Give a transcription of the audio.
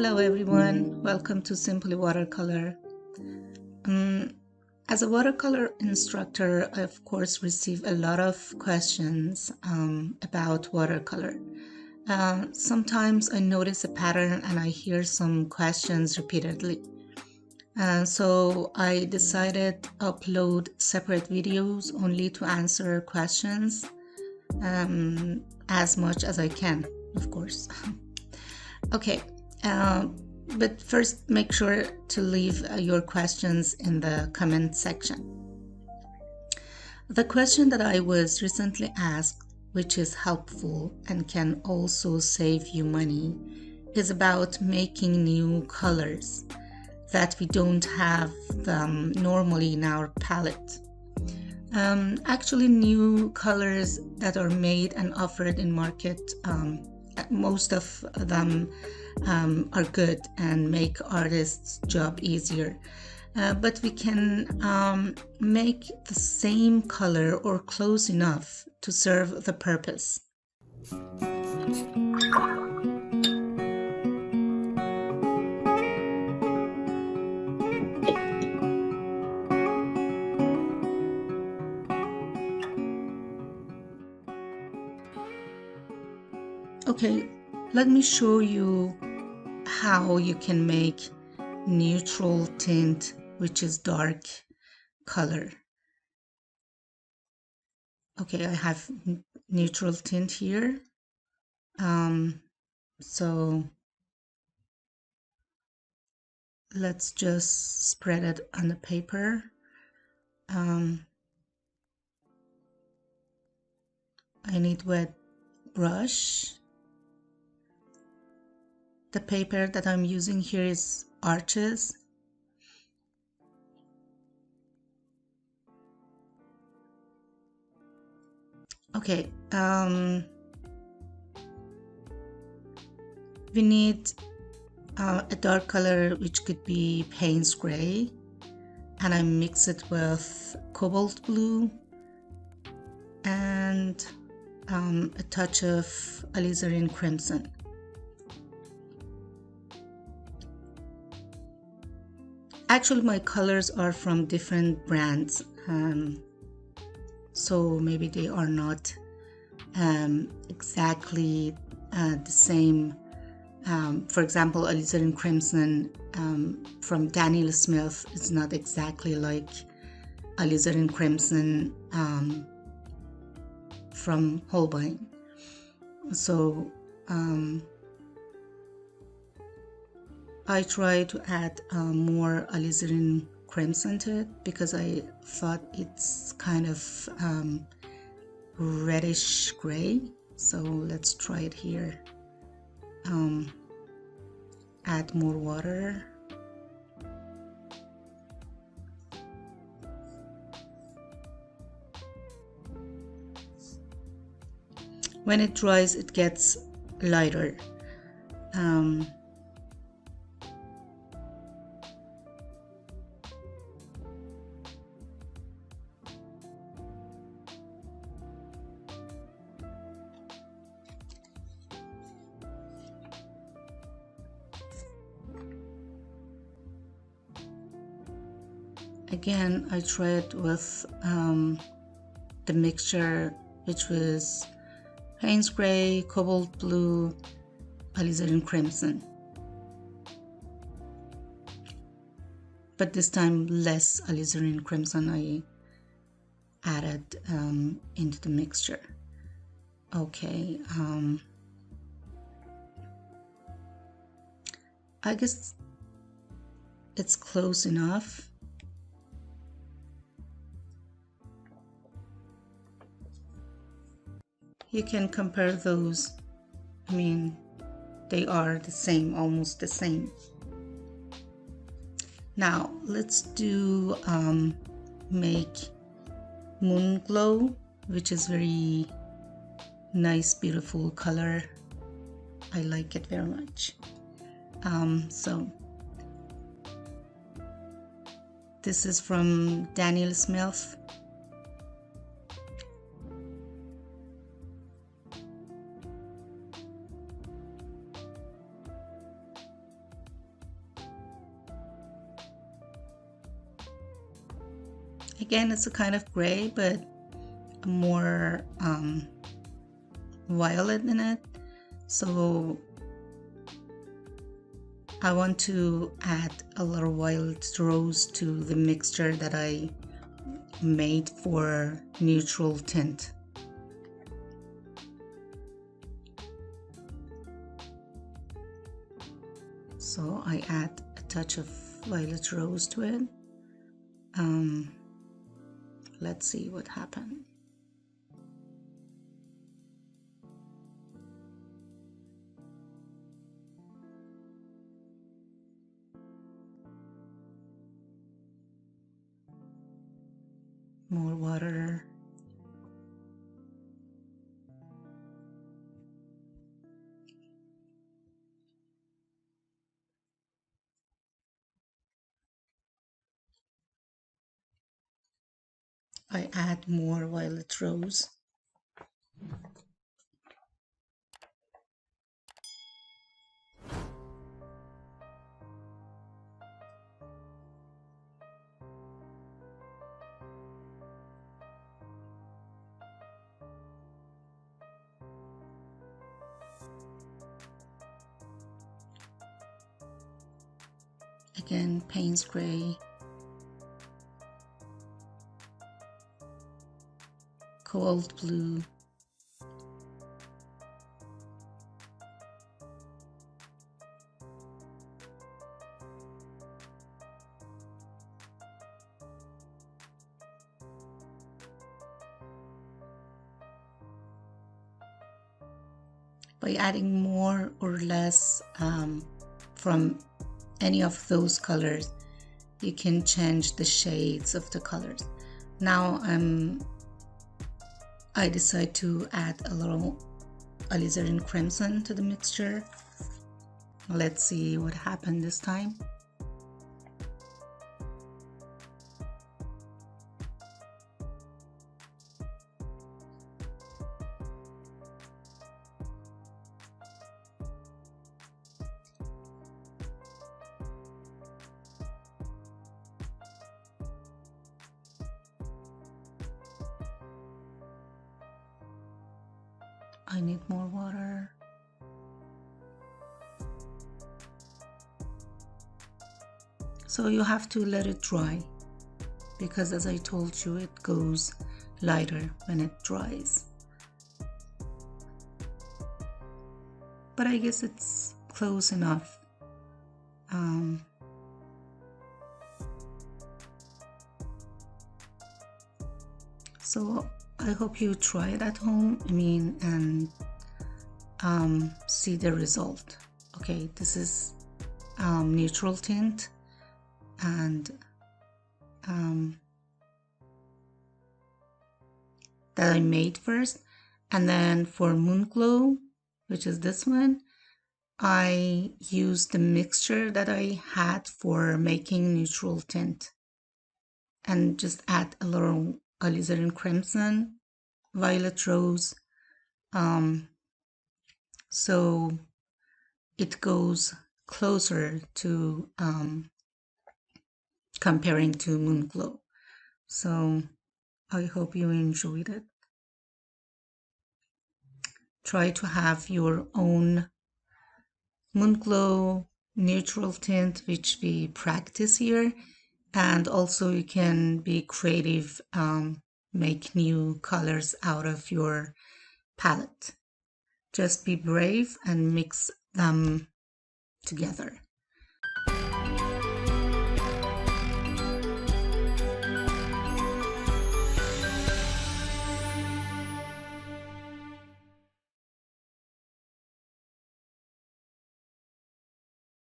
Hello everyone, welcome to Simply Watercolor. As a watercolor instructor, I of course receive a lot of questions about watercolor. Sometimes I notice a pattern and I hear some questions repeatedly. So I decided to upload separate videos only to answer questions as much as I can, of course. Okay, but first make sure to leave your questions in the comment section. The question that I was recently asked, which is helpful and can also save you money, is about making new colors that we don't have normally in our palette. Actually, new colors that are made and offered in market, most of them are good and make artists' job easier. But we can make the same color or close enough to serve the purpose. Okay, let me show you how you can make neutral tint, which is dark color. Okay, I have neutral tint here. So let's just spread it on the paper. I need wet brush. The paper that I'm using here is Arches. Okay, we need a dark color which could be Payne's gray, and I mix it with cobalt blue and a touch of alizarin crimson. Actually, my colors are from different brands, so maybe they are not exactly the same. For example, alizarin crimson from Daniel Smith is not exactly like alizarin crimson from Holbein. So I try to add more alizarin crimson to it because I thought it's kind of reddish gray. So let's try it here. Add more water. When it dries, it gets lighter. Again, I tried with the mixture, which was Payne's gray, cobalt blue, alizarin crimson. But this time less alizarin crimson I added into the mixture. Okay, I guess it's close enough. You can compare those. I mean, they are the same, almost the same. Now let's do make Moonglow, which is very nice, beautiful color. I like it very much. So this is from Daniel Smith. Again, it's a kind of gray, but more violet in it. So I want to add a little violet rose to the mixture that I made for Neutral Tint. So I add a touch of violet rose to it. Let's see what happened. More water. I add more violet rose. Again, Payne's gray, Cobalt blue, by adding more or less from any of those colors, you can change the shades of the colors. Now I decide to add a little Alizarin crimson to the mixture. Let's see what happened this time. I need more water. So you have to let it dry, because as I told you, it goes lighter when it dries. But I guess it's close enough. So I hope you try it at home, and see the result. Okay, this is Neutral Tint, and that I made first, and then for Moonglow, which is this one, I used the mixture that I had for making Neutral Tint, and just add a little alizarin crimson, violet rose, so it goes closer to comparing to Moonglow. So I hope you enjoyed it. Try to have your own Moonglow neutral tint, which we practice here, and also you can be creative, make new colors out of your palette. Just be brave and mix them together.